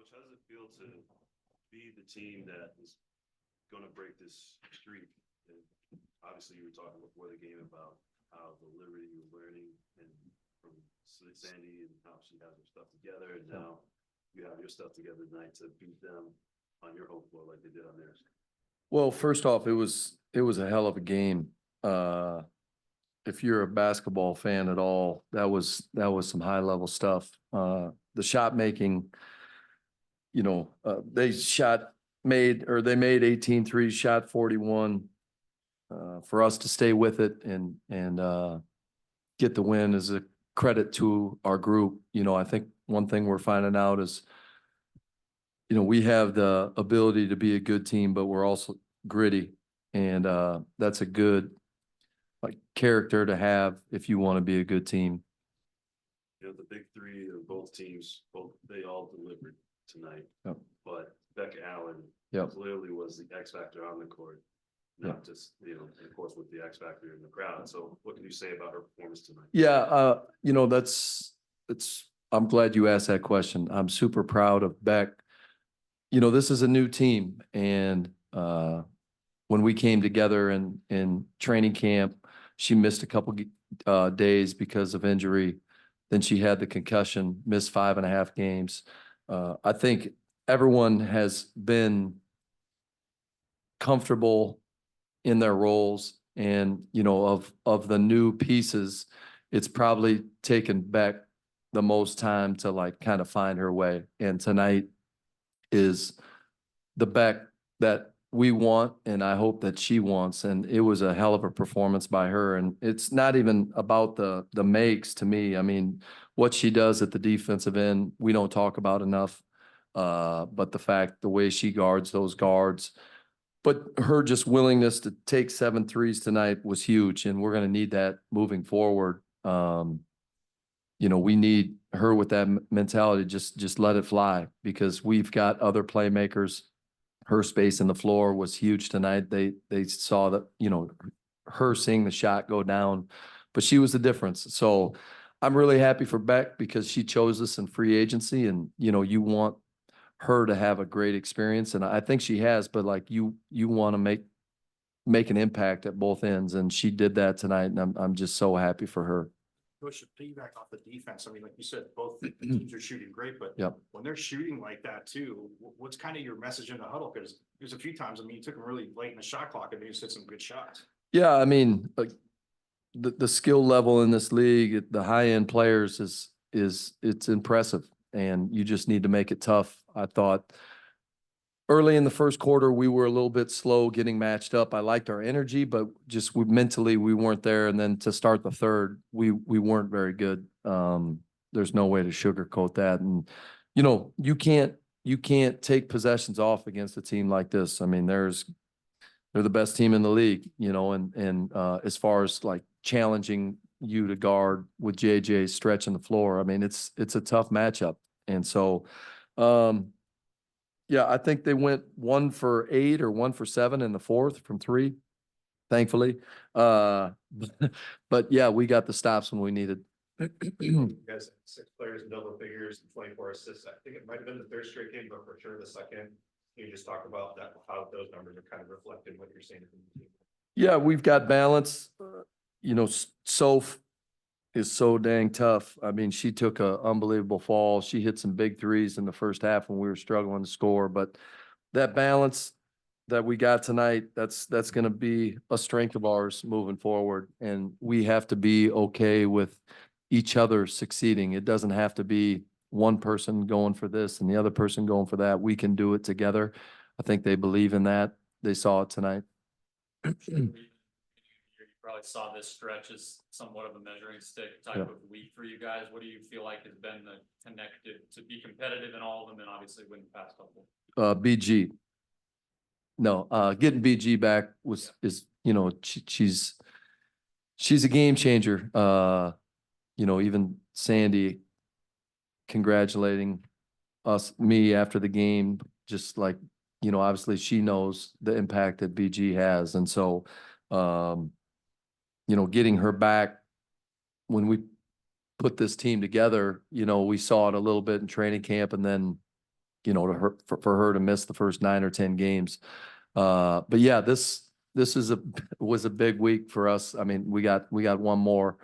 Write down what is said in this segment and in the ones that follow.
Coach, how does it feel to be the team that is going to break this streak? And obviously, you were talking before the game about how the liberty you're learning and from Sandy and how she has her stuff together, and now you have your stuff together tonight to beat them on your home floor like they did on theirs. Well, first off, it was a hell of a game. If you're a basketball fan at all, that was some high level stuff. The shot making, they made 18 threes, shot 41. For us to stay with it and get the win is a credit to our group. I think one thing we're finding out is, we have the ability to be a good team, but we're also gritty. And that's a good character to have if you want to be a good team. The big three of both teams, they all delivered tonight. Yep. But Becca Allen clearly was the X factor on the court, not just, and of course with the X factor in the crowd. So what can you say about her performance tonight? Yeah, I'm glad you asked that question. I'm super proud of Beck. This is a new team, and when we came together in training camp, she missed a couple days because of injury. Then she had the concussion, missed 5.5 games. I think everyone has been comfortable in their roles, and of the new pieces, it's probably taken Beck the most time to kind of find her way. And tonight is the Beck that we want, and I hope that she wants. And it was a hell of a performance by her. And it's not even about the makes to me. I mean, what she does at the defensive end, we don't talk about enough. But the way she guards those guards, but her just willingness to take 7 threes tonight was huge. And we're going to need that moving forward. We need her with that mentality, just let it fly, because we've got other playmakers. Her space in the floor was huge tonight. They saw that, her seeing the shot go down, but she was the difference. So I'm really happy for Beck because she chose us in free agency, and, you want her to have a great experience. And I think she has, but you want to make an impact at both ends. And she did that tonight. And I'm just so happy for her. Push the piggyback off the defense. I mean, like you said, both teams are shooting great, but when they're shooting like that too, what's kind of your message in the huddle? Because there's a few times, you took them really late in the shot clock and you just hit some good shots. Yeah, I mean, the skill level in this league, the high end players it's impressive, and you just need to make it tough. I thought early in the first quarter, we were a little bit slow getting matched up. I liked our energy, but just mentally we weren't there. And then to start the third, we weren't very good. There's no way to sugarcoat that. And, you can't take possessions off against a team like this. I mean, they're the best team in the league, and as far as challenging you to guard with JJ stretching the floor, I mean, it's a tough matchup. And so, yeah, I think they went 1 for 8 or 1 for 7 in the fourth from 3, thankfully. But yeah, we got the stops when we needed. You guys had 6 players in double figures and 24 assists. I think it might have been the 3rd straight game, but for sure the second. Can you just talk about that, how those numbers are kind of reflecting what you're seeing from the team? Yeah, we've got balance. Soph is so dang tough. I mean, she took an unbelievable fall. She hit some big threes in the first half when we were struggling to score. But that balance that we got tonight, that's going to be a strength of ours moving forward. And we have to be okay with each other succeeding. It doesn't have to be one person going for this and the other person going for that. We can do it together. I think they believe in that. They saw it tonight. You probably saw this stretch as somewhat of a measuring stick type of week for you guys. What do you feel like has been the connected to be competitive in all of them and obviously win the past couple? BG. No, getting BG back she's a game changer. Even Sandy congratulating me after the game, just obviously she knows the impact that BG has. And so, getting her back when we put this team together, we saw it a little bit in training camp, and then you know, for her to miss the first 9 or 10 games. But yeah, this was a big week for us. I mean, we got one more,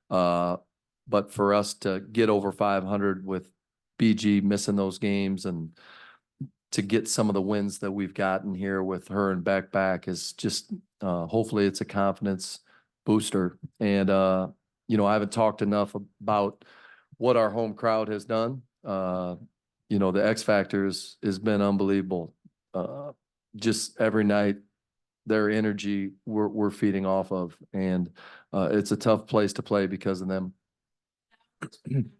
but for us to get over 500 with BG missing those games and to get some of the wins that we've gotten here with her and Beck back is just, hopefully it's a confidence booster. And, you know, I haven't talked enough about what our home crowd has done. You know, the X Factors has been unbelievable. Just every night, their energy we're feeding off of, and it's a tough place to play because of them. Beck and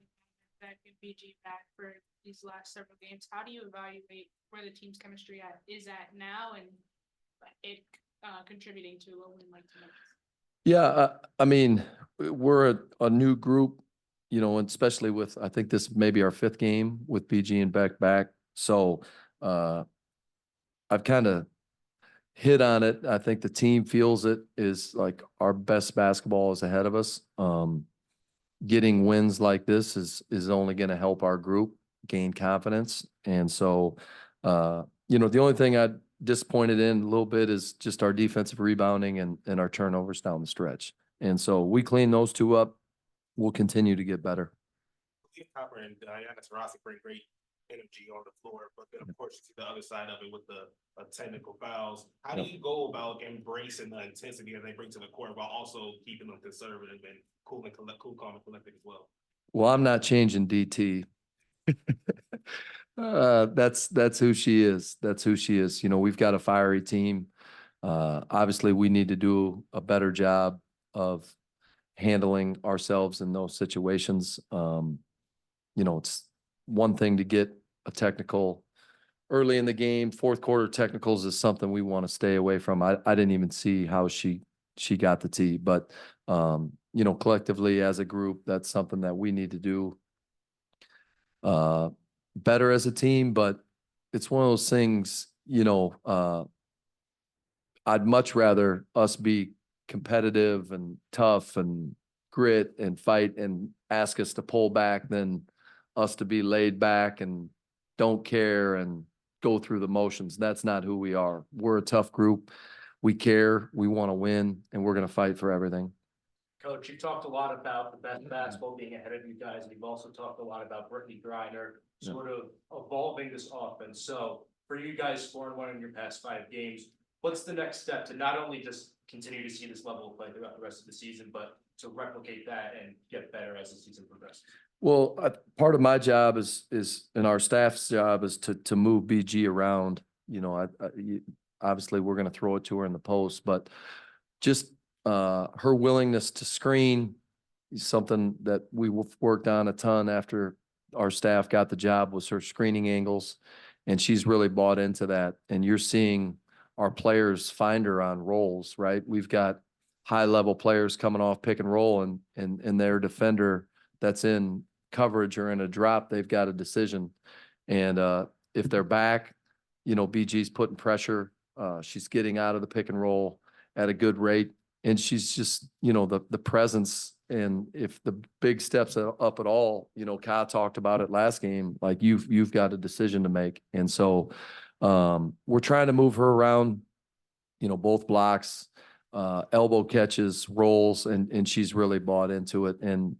BG back for these last several games. How do you evaluate where the team's chemistry is at now, and it contributing to a win like tonight? Yeah, I mean, we're a new group, you know, and especially with, I think this may be our 5th game with BG and Beck back. So I've kind of hit on it. I think the team feels it is like our best basketball is ahead of us. Getting wins like this is only going to help our group gain confidence. And so, you know, the only thing I'm disappointed in a little bit is just our defensive rebounding and our turnovers down the stretch. And so we clean those 2 up, we'll continue to get better. Copper and Diana Taurasi bring great energy on the floor, but then of course you see the other side of it with the technical fouls. How do you go about embracing the intensity that they bring to the court while also keeping them conservative and cool, calm, and collected as well? Well, I'm not changing DT. That's who she is. That's who she is. You know, we've got a fiery team. Obviously, we need to do a better job of handling ourselves in those situations. You know, it's one thing to get a technical early in the game. 4th quarter technicals is something we want to stay away from. I didn't even see how she got the tee, but you know, collectively as a group, that's something that we need to do better as a team. But it's one of those things, you know, I'd much rather us be competitive and tough and grit and fight and ask us to pull back than us to be laid back and don't care and go through the motions. That's not who we are. We're a tough group. We care, we want to win, and we're going to fight for everything. Coach, you talked a lot about the best basketball being ahead of you guys, and you've also talked a lot about Brittany Griner sort of evolving this offense. So for you guys 4-1 in your past 5 games, what's the next step to not only just continue to see this level of play throughout the rest of the season, but to replicate that and get better as the season progresses? Well, part of my job is, and our staff's job is to move BG around. You know, obviously we're going to throw it to her in the post, but just her willingness to screen is something that we worked on a ton after our staff got the job, was her screening angles, and she's really bought into that. And you're seeing our players find her on rolls, right? We've got high-level players coming off pick and roll, and their defender that's in coverage or in a drop, they've got a decision. And if they're back, you know, BG's putting pressure. She's getting out of the pick and roll at a good rate. And she's just, you know, the presence. And if the big steps up at all, you know, Kyle talked about it last game, like you've got a decision to make. And so we're trying to move her around, you know, both blocks, elbow catches, rolls, and she's really bought into it. And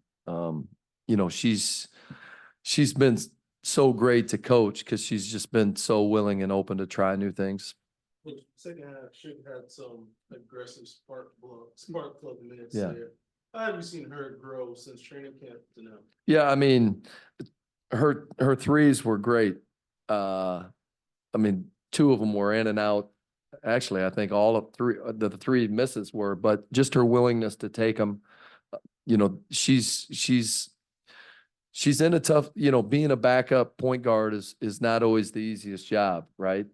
you know, she's been so great to coach because she's just been so willing and open to try new things. Second half should have had some aggressive spark plug minutes Yeah. there. How have you seen her grow since training camp to now? Yeah, I mean, her threes were great. I mean, 2 of them were in and out. Actually, I think all of the 3 misses were, but just her willingness to take them. You know, she's in a tough, you know, being a backup point guard is not always the easiest job, right?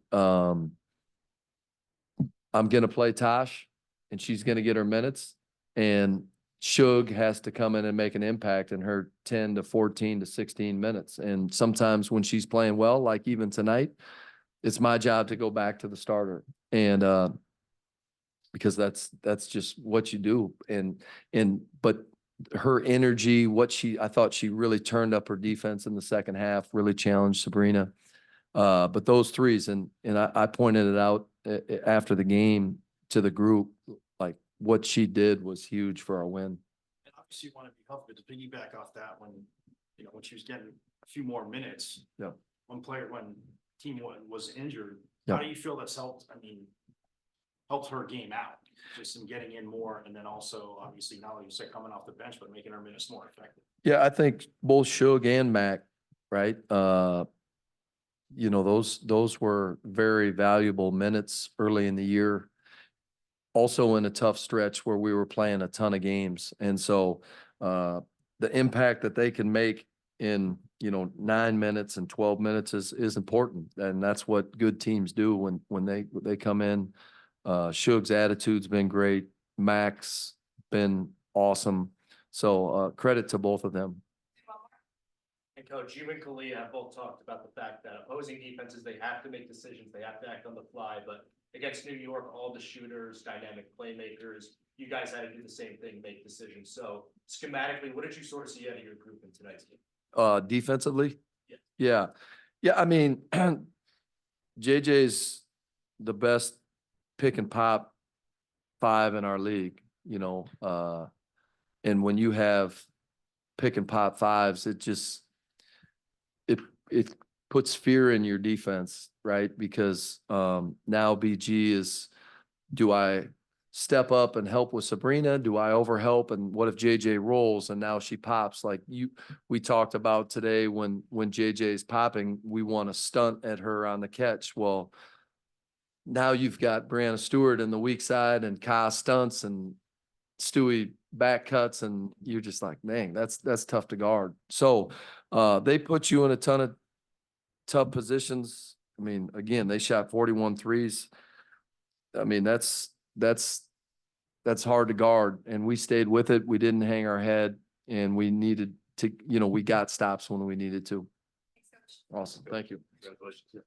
I'm going to play Tosh, and she's going to get her minutes, and Shug has to come in and make an impact in her 10 to 14 to 16 minutes. And sometimes when she's playing well, like even tonight, it's my job to go back to the starter. And because that's just what you do. But her energy, I thought she really turned up her defense in the second half, really challenged Sabrina. But those threes, and I pointed it out after the game to the group, like what she did was huge for our win. And obviously you want to be healthy, but to piggyback off that, when, you know, when she was getting a few more minutes. Yeah. When team one was injured, Yeah. how do you feel that's helped? I mean, helped her game out, just in getting in more, and then also obviously not only you said coming off the bench, but making her minutes more effective. Yeah, I think both Shug and Mac, right? You know, those were very valuable minutes early in the year. Also in a tough stretch where we were playing a ton of games. And so the impact that they can make in, you know, 9 minutes and 12 minutes is important. And that's what good teams do when they come in. Shug's attitude's been great. Mac's been awesome. So credit to both of them. And Coach, you and Kalia have both talked about the fact that opposing defenses, they have to make decisions, they have to act on the fly, but against New York, all the shooters, dynamic playmakers, you guys had to do the same thing, make decisions. So schematically, what did you sort of see out of your group in tonight's game? Defensively? Yeah. Yeah. Yeah, I mean, JJ's the best pick and pop 5 in our league, you know, and when you have pick and pop 5s, it puts fear in your defense, right? Because now BG is, do I step up and help with Sabrina? Do I overhelp? And what if JJ rolls and now she pops? Like we talked about today when JJ's popping, we want to stunt at her on the catch. Well, now you've got Brianna Stewart in the weak side and Ka stunts and Stewie back cuts, and you're just like, dang, that's tough to guard. So they put you in a ton of tough positions. I mean, again, they shot 41 threes. I mean, that's hard to guard, and we stayed with it. We didn't hang our head, and we needed to, you know, we got stops when we needed to. Awesome. Thank you. Congratulations.